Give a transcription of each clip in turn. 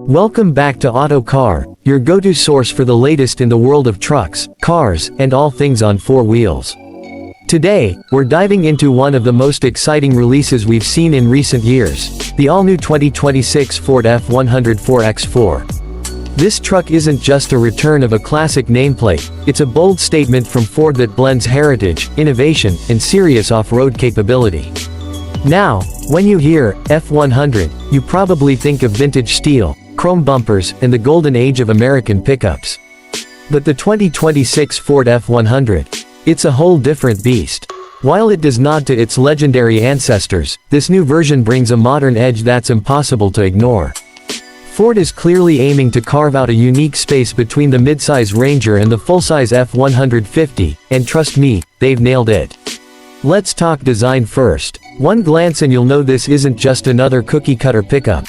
Welcome back to Auto Car, your go-to source for the latest in the world of trucks, cars, and all things on four wheels. Today, we're diving into one of the most exciting releases we've seen in recent years, the all-new 2026 Ford F-100 4x4. This truck isn't just a return of a classic nameplate, it's a bold statement from Ford that blends heritage, innovation, and serious off-road capability. Now, when you hear F-100, you probably think of vintage steel, chrome bumpers, and the golden age of American pickups. But the 2026 Ford F-100, it's a whole different beast. While it does nod to its legendary ancestors, this new version brings a modern edge that's impossible to ignore. Ford is clearly aiming to carve out a unique space between the midsize Ranger and the full-size F-150, and trust me, they've nailed it. Let's talk design first. One glance and you'll know this isn't just another cookie-cutter pickup.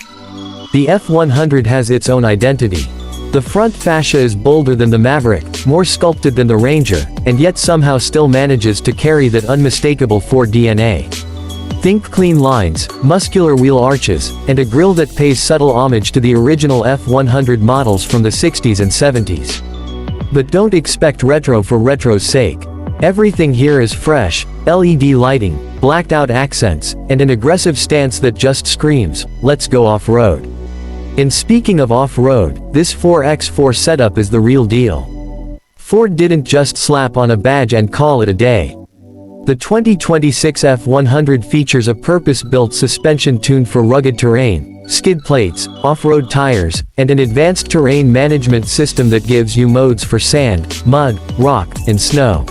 The F-100 has its own identity. The front fascia is bolder than the Maverick, more sculpted than the Ranger, and yet somehow still manages to carry that unmistakable Ford DNA. Think clean lines, muscular wheel arches, and a grille that pays subtle homage to the original F-100 models from the 60s and 70s. But don't expect retro for retro's sake. Everything here is fresh, LED lighting, blacked-out accents, and an aggressive stance that just screams, "Let's go off-road." And speaking of off-road, this 4x4 setup is the real deal. Ford didn't just slap on a badge and call it a day. The 2026 F-100 features a purpose-built suspension tuned for rugged terrain, skid plates, off-road tires, and an advanced terrain management system that gives you modes for sand, mud, rock, and snow.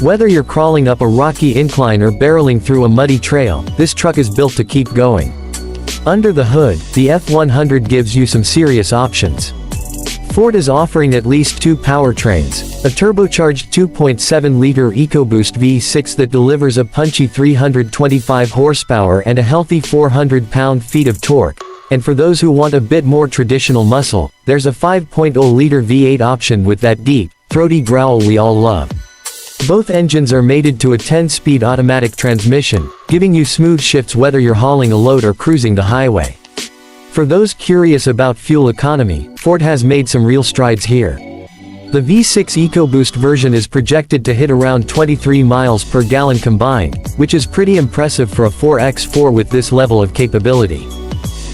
Whether you're crawling up a rocky incline or barreling through a muddy trail, this truck is built to keep going. Under the hood, the F-100 gives you some serious options. Ford is offering at least two powertrains, a turbocharged 2.7-liter EcoBoost V6 that delivers a punchy 325 horsepower and a healthy 400 pound-feet of torque, and for those who want a bit more traditional muscle, there's a 5.0-liter V8 option with that deep, throaty growl we all love. Both engines are mated to a 10-speed automatic transmission, giving you smooth shifts whether you're hauling a load or cruising the highway. For those curious about fuel economy, Ford has made some real strides here. The V6 EcoBoost version is projected to hit around 23 miles per gallon combined, which is pretty impressive for a 4x4 with this level of capability.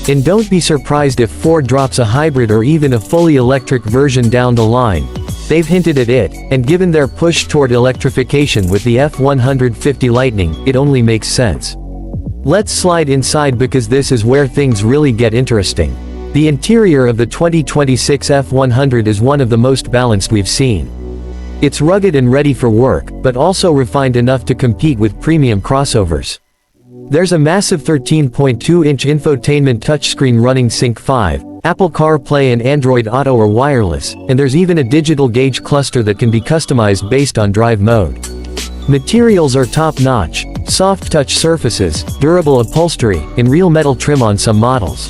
And don't be surprised if Ford drops a hybrid or even a fully electric version down the line. They've hinted at it, and given their push toward electrification with the F-150 Lightning, it only makes sense. Let's slide inside because this is where things really get interesting. The interior of the 2026 F-100 is one of the most balanced we've seen. It's rugged and ready for work, but also refined enough to compete with premium crossovers. There's a massive 13.2-inch infotainment touchscreen running Sync 5, Apple CarPlay and Android Auto are wireless, and there's even a digital gauge cluster that can be customized based on drive mode. Materials are top-notch, soft touch surfaces, durable upholstery, and real metal trim on some models.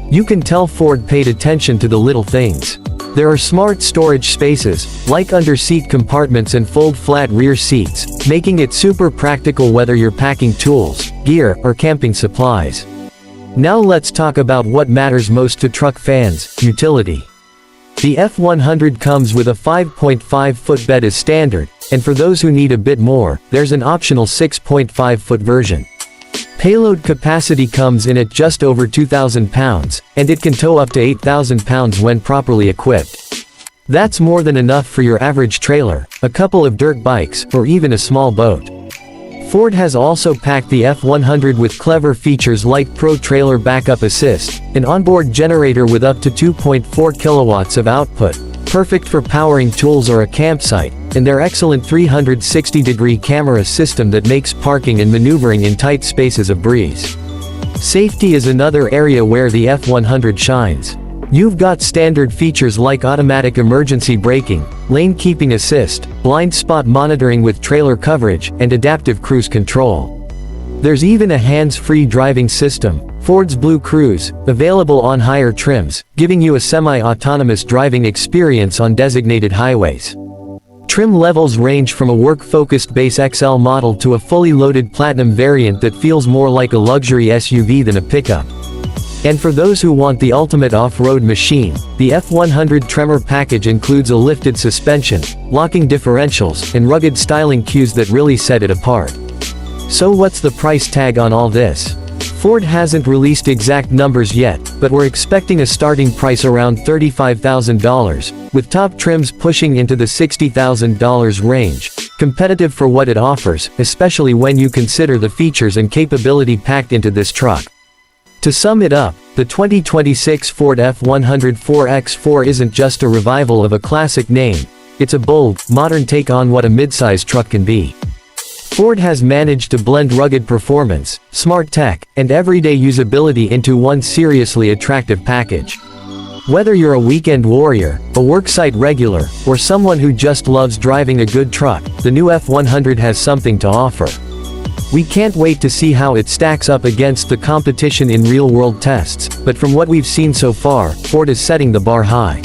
You can tell Ford paid attention to the little things. There are smart storage spaces, like under-seat compartments and fold-flat rear seats, making it super practical whether you're packing tools, gear, or camping supplies. Now let's talk about what matters most to truck fans, utility. The F-100 comes with a 5.5-foot bed as standard, and for those who need a bit more, there's an optional 6.5-foot version. Payload capacity comes in at just over 2,000 pounds, and it can tow up to 8,000 pounds when properly equipped. That's more than enough for your average trailer, a couple of dirt bikes, or even a small boat. Ford has also packed the F-100 with clever features like Pro Trailer Backup Assist, an onboard generator with up to 2.4 kilowatts of output, perfect for powering tools or a campsite, and their excellent 360-degree camera system that makes parking and maneuvering in tight spaces a breeze. Safety is another area where the F-100 shines. You've got standard features like automatic emergency braking, lane keeping assist, blind spot monitoring with trailer coverage, and adaptive cruise control. There's even a hands-free driving system, Ford's Blue Cruise, available on higher trims, giving you a semi-autonomous driving experience on designated highways. Trim levels range from a work-focused base XL model to a fully loaded Platinum variant that feels more like a luxury SUV than a pickup. And for those who want the ultimate off-road machine, the F-100 Tremor package includes a lifted suspension, locking differentials, and rugged styling cues that really set it apart. So what's the price tag on all this? Ford hasn't released exact numbers yet, but we're expecting a starting price around $35,000, with top trims pushing into the $60,000 range, competitive for what it offers, especially when you consider the features and capability packed into this truck. To sum it up, the 2026 Ford F-100 4x4 isn't just a revival of a classic name, it's a bold, modern take on what a midsize truck can be. Ford has managed to blend rugged performance, smart tech, and everyday usability into one seriously attractive package. Whether you're a weekend warrior, a worksite regular, or someone who just loves driving a good truck, the new F-100 has something to offer. We can't wait to see how it stacks up against the competition in real-world tests, but from what we've seen so far, Ford is setting the bar high.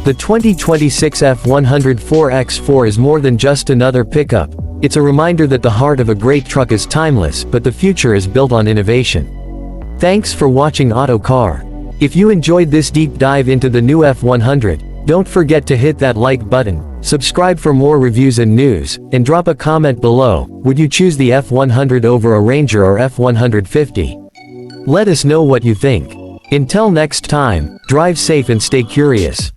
The 2026 F-100 4x4 is more than just another pickup. It's a reminder that the heart of a great truck is timeless, but the future is built on innovation. Thanks for watching Autocar. If you enjoyed this deep dive into the new F-100, don't forget to hit that like button, subscribe for more reviews and news, and drop a comment below. Would you choose the F-100 over a Ranger or F-150? Let us know what you think. Until next time, drive safe and stay curious.